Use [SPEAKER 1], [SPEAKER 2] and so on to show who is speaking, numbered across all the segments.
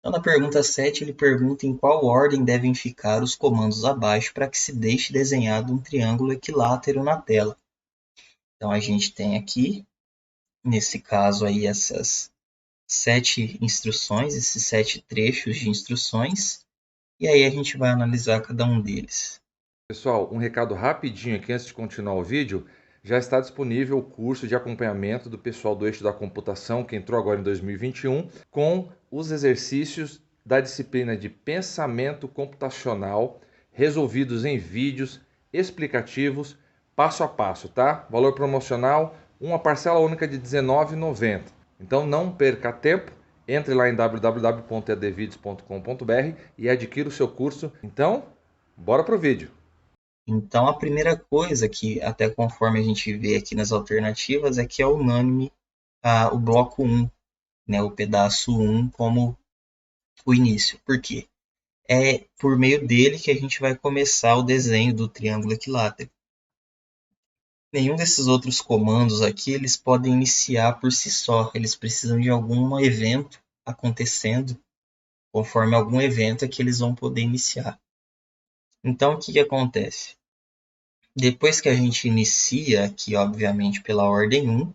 [SPEAKER 1] Então, na pergunta 7, ele pergunta em qual ordem devem ficar os comandos abaixo para que se deixe desenhado um triângulo equilátero na tela. Então, a gente tem aqui, nesse caso aí, essas 7 instruções, esses 7 trechos de instruções, e aí a gente vai analisar cada um deles.
[SPEAKER 2] Pessoal, um recado rapidinho aqui antes de continuar o vídeo. Já está disponível o curso de acompanhamento do pessoal do Eixo da Computação, que entrou agora em 2021, com os exercícios da disciplina de Pensamento Computacional, resolvidos em vídeos explicativos, passo a passo, tá? Valor promocional, uma parcela única de R$19,90. Então não perca tempo, entre lá em www.eadvideos.com.br e adquira o seu curso. Então, bora pro vídeo.
[SPEAKER 1] Então, a primeira coisa que, até conforme a gente vê aqui nas alternativas, é que é unânime o bloco 1, né, o pedaço 1 como o início. Por quê? É por meio dele que a gente vai começar o desenho do triângulo equilátero. Nenhum desses outros comandos aqui, eles podem iniciar por si só. Eles precisam de algum evento acontecendo, conforme algum evento é que eles vão poder iniciar. Então, o que acontece? Depois que a gente inicia aqui, obviamente, pela ordem 1,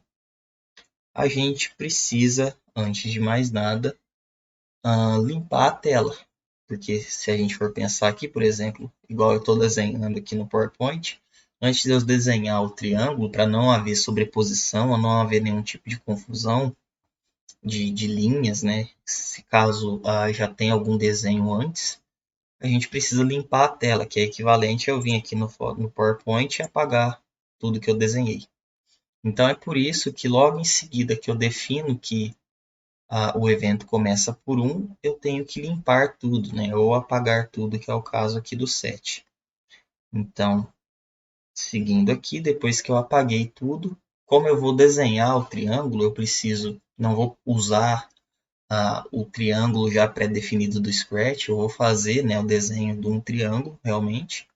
[SPEAKER 1] a gente precisa, antes de mais nada, limpar a tela. Porque se a gente for pensar aqui, por exemplo, igual eu estou desenhando aqui no PowerPoint, antes de eu desenhar o triângulo, para não haver sobreposição, não haver nenhum tipo de confusão de linhas, né? Se caso já tenha algum desenho antes, a gente precisa limpar a tela, que é equivalente a eu vir aqui no PowerPoint e apagar tudo que eu desenhei. Então é por isso que logo em seguida que eu defino que o evento começa por 1, eu tenho que limpar tudo, né? Ou apagar tudo, que é o caso aqui do 7. Então, seguindo aqui, depois que eu apaguei tudo, como eu vou desenhar o triângulo, eu preciso, não vou usar o triângulo já pré-definido do Scratch, eu vou fazer, né, o desenho de um triângulo, realmente,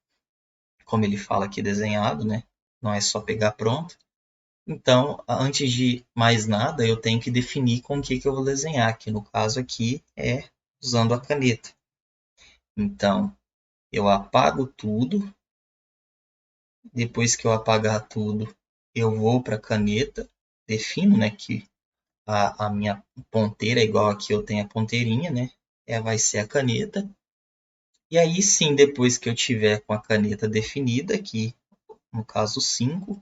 [SPEAKER 1] como ele fala aqui desenhado, né? Não é só pegar pronto. Então, antes de mais nada, eu tenho que definir com o que eu vou desenhar, que no caso aqui é usando a caneta. Então, eu apago tudo. Depois que eu apagar tudo, eu vou para a caneta, defino, né, que a minha ponteira é igual aqui eu tenho a ponteirinha, né? Vai ser a caneta. E aí sim, depois que eu tiver com a caneta definida, aqui no caso 5,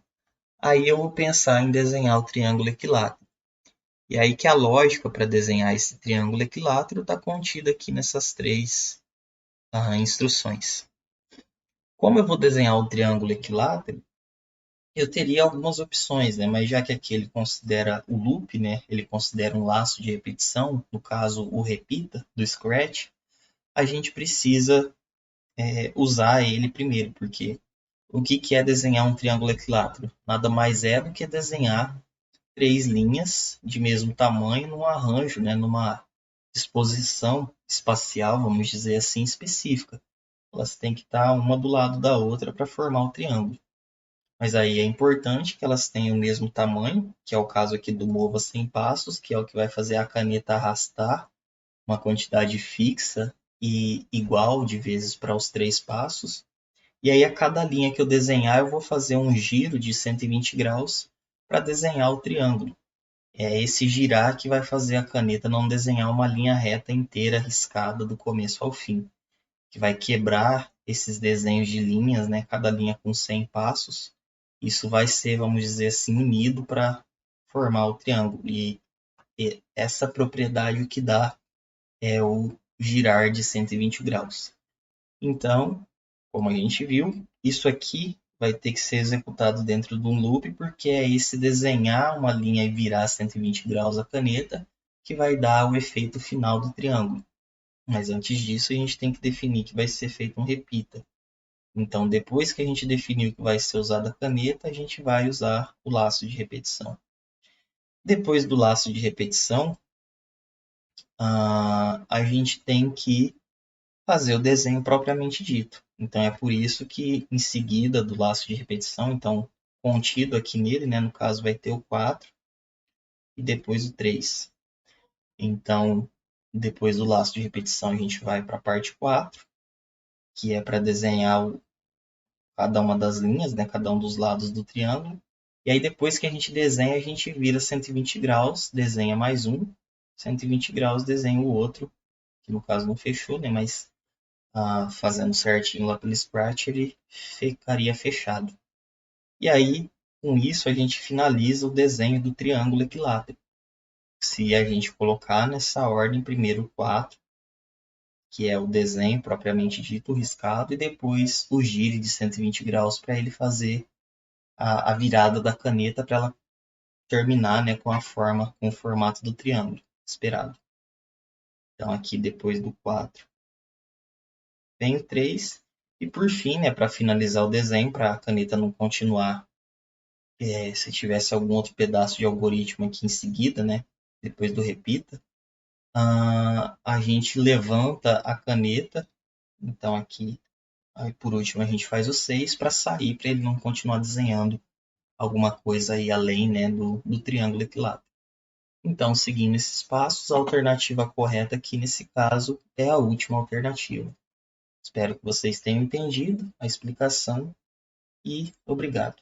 [SPEAKER 1] aí eu vou pensar em desenhar o triângulo equilátero. E aí que a lógica para desenhar esse triângulo equilátero está contida aqui nessas 3 instruções. Como eu vou desenhar o triângulo equilátero, eu teria algumas opções, né? Mas já que aqui ele considera o loop, né? Ele considera um laço de repetição, no caso o repita do Scratch, a gente precisa usar ele primeiro, porque o que é desenhar um triângulo equilátero? Nada mais é do que desenhar 3 linhas de mesmo tamanho num arranjo, né? Numa disposição espacial, vamos dizer assim, específica. Elas têm que estar uma do lado da outra para formar o triângulo. Mas aí é importante que elas tenham o mesmo tamanho, que é o caso aqui do mova 100 passos, que é o que vai fazer a caneta arrastar uma quantidade fixa e igual de vezes para os 3 passos. E aí a cada linha que eu desenhar, eu vou fazer um giro de 120 graus para desenhar o triângulo. É esse girar que vai fazer a caneta não desenhar uma linha reta inteira riscada do começo ao fim, que vai quebrar esses desenhos de linhas, né? Cada linha com 100 passos. Isso vai ser, vamos dizer assim, unido para formar o triângulo. E essa propriedade o que dá é o girar de 120 graus. Então, como a gente viu, isso aqui vai ter que ser executado dentro de um loop, porque é esse desenhar uma linha e virar 120 graus a caneta que vai dar o efeito final do triângulo. Mas antes disso, a gente tem que definir que vai ser feito um repita. Então, depois que a gente definiu que vai ser usada a caneta, a gente vai usar o laço de repetição. Depois do laço de repetição, a gente tem que fazer o desenho propriamente dito. Então, é por isso que, em seguida do laço de repetição, então, contido aqui nele, né, no caso, vai ter o 4 e depois o 3. Então, Depois do laço de repetição, a gente vai para a parte 4, que é para desenhar cada uma das linhas, né, cada um dos lados do triângulo. E aí depois que a gente desenha, a gente vira 120 graus, desenha mais um, 120 graus, desenha o outro, que no caso não fechou, né, mas fazendo certinho lá pelo Scratch, ele ficaria fechado. E aí, com isso, a gente finaliza o desenho do triângulo equilátero. Se a gente colocar nessa ordem, primeiro o 4, que é o desenho propriamente dito, o riscado, e depois o gire de 120 graus para ele fazer a virada da caneta para ela terminar, né, com a forma, com o formato do triângulo esperado. Então aqui depois do 4 vem o 3 e por fim, né, para finalizar o desenho, para a caneta não continuar, se tivesse algum outro pedaço de algoritmo aqui em seguida, né, depois do repita, a gente levanta a caneta, então aqui, aí por último a gente faz o 6 para sair, para ele não continuar desenhando alguma coisa aí além, né, do triângulo equilátero. Então, seguindo esses passos, a alternativa correta aqui nesse caso é a última alternativa. Espero que vocês tenham entendido a explicação e obrigado.